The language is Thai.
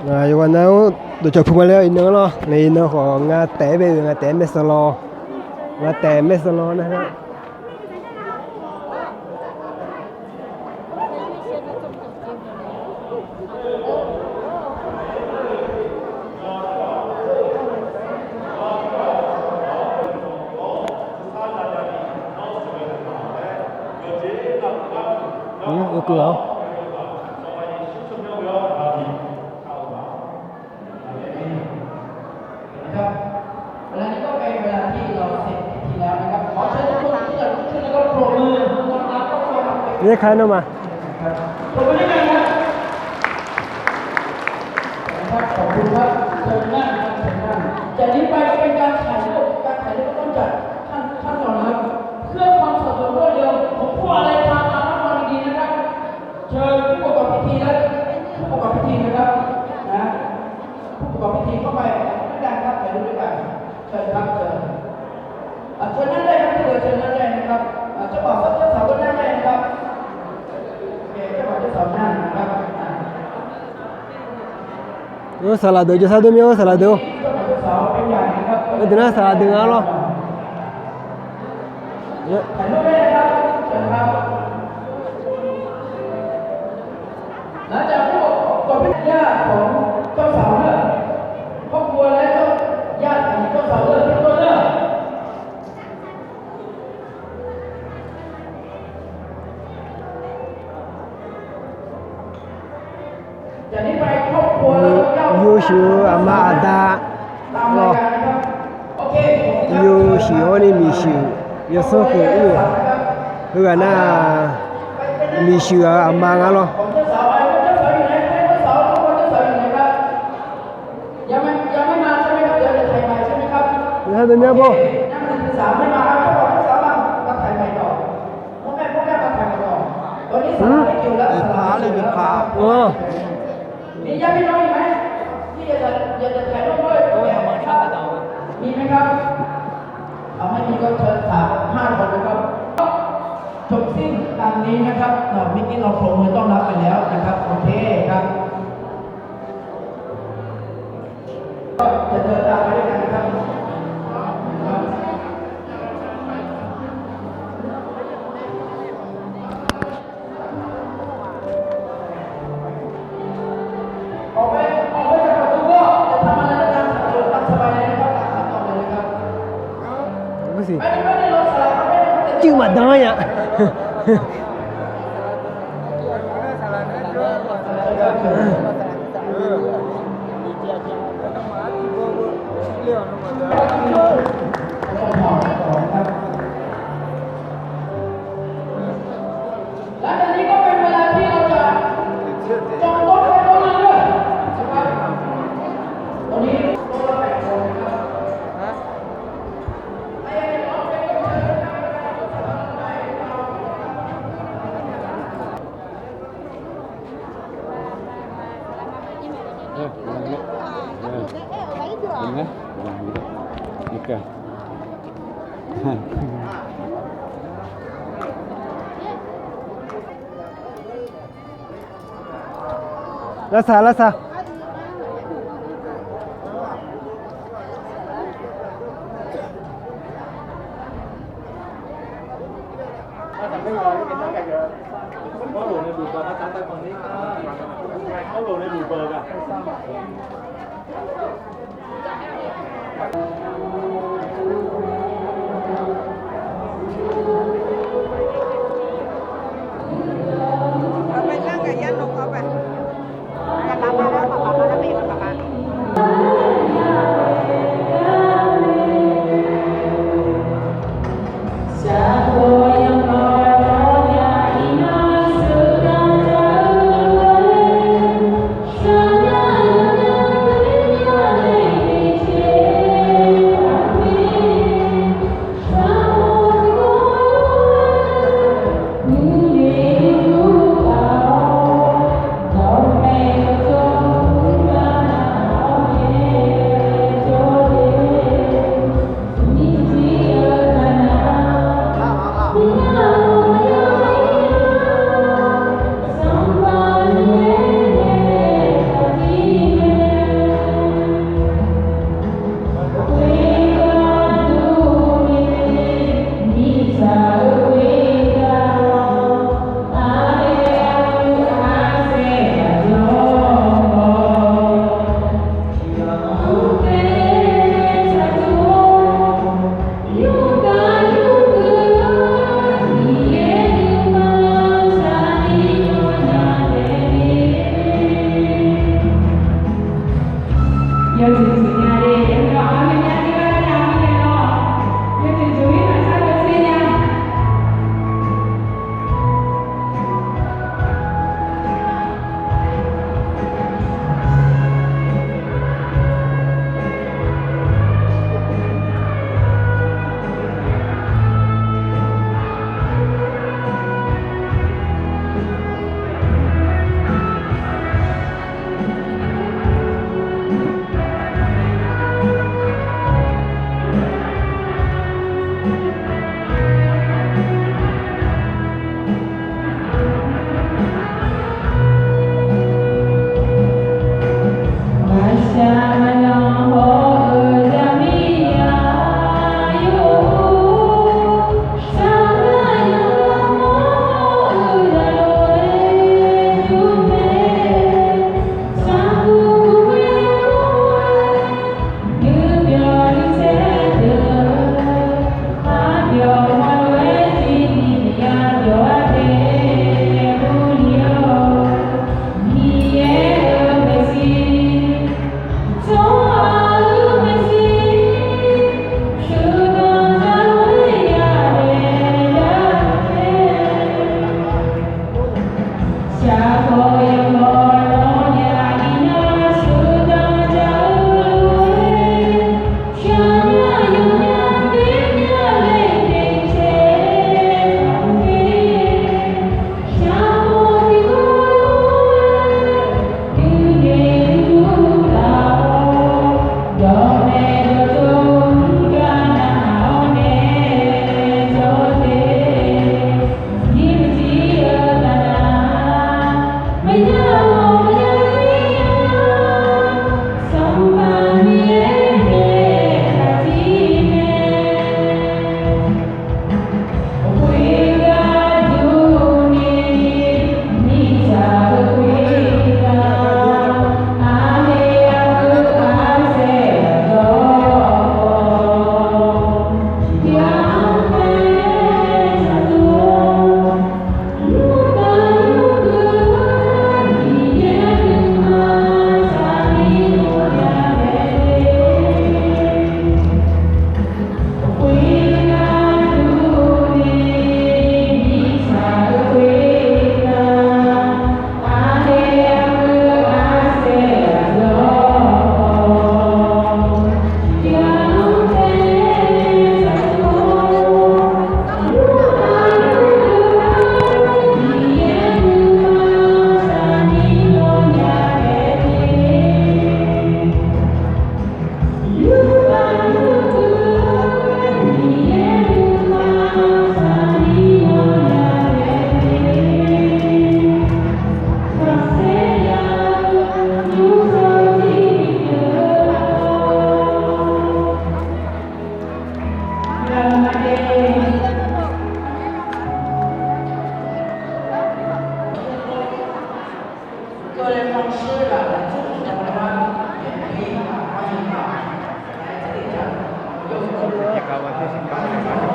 อยู่วันนั้นโดยเฉพาะมาแล้วอินเนอร์เนาะในอินเนอร์ของงานแต่เบลงานแต่เมสโลงานแต่เมสโลนะครับกูเหรอนี่ใครน้องมาขอบคุณครับเชิญนั่งครับเชิญนั่งจากนี้ไปเป็นการถ่ายรูปต้องจัดท่านก่อนนะครับเพื่อความสะดวกรวดเร็วผมพูดอะไรตามฟังดีๆนะครับเชิญผู้ประกอบพิธีและผู้ประกอบพิธีนะครับนะผู้ประกอบพิธีเข้าไปด้วยกันครับเดี๋ยวด้วยกันเชิญครับเชิญนั่งได้ครับเชิญนั่งได้นะครับเจ้าบ่าวเจ้าสาวก็นั่งได้นะครับเจ้าบ่าวเจ้าสาวนั่งนะครับsalado je salado mi salado Adina salado ngalo ถ่ายรูปได้นะครับเชิญครับหลังจากผู้ก่อนเป็นญาติของเจ้าสาวเลือกครอบครัวและญาติของเจ้าสาวเลือกเป็นต้นเลือกจากนี้ไปครอบครัวและเจ้าYushu ama ada ตามรายการนะครับโอเค Yushu oni mishu Yosoku u Hugana mishu ama ngalo ของเจ้าสาวไปเจ้าสาวอยู่ไหนเจ้าสาวทุกคนเจ้าสาวอยู่ไหนครับยังไม่มาใช่ไหมครับเดี๋ยวจะถ่ายใหม่ใช่ไหมครับSalado mi abo นั่ง1 3ไม่มาครับเจ้าสาวมาถ่ายใหม่ต่อพวกแม่มาถ่ายใหม่ต่อตอนนี้สาวไม่เกี่ยวแล้วสาวเลยเป็นพามีญาติพี่น้องอยู่ไหมที่อยากจะถ่ายรูปด้วยมีไหมครับเอาไม่มีก็เชิญ5 คนนะครับจบสิ้นตามนี้นะครับเมื่อกี้เราโปรโมทต้อนรับไปแล้วนะครับโอเคครับก็จะเดินตามไปด้วยกันนะครับออกไปจากประตูก็จะทำอะไรก็ตามสบายเลยนะครับตามต่อเลยนะครับไม่สิไม่ได้รถสลับไม่ได้ ชื่อมาได้อ่ะหลังจากนี้ก็เป็นเวลาที่เราจะจองโต๊ะให้เขาเลยด้วยนะครับตอนนี้โต๊ะละ8 คนนะครับLasa có đồ này đủ bờ nó tay bằng ní có đồ này đủ bờ cảเอาไปนั่งกับญาติลงเขาไปจะรับมาแล้วป๊าป๊าจะไปกับป๊า เ จากวันที่19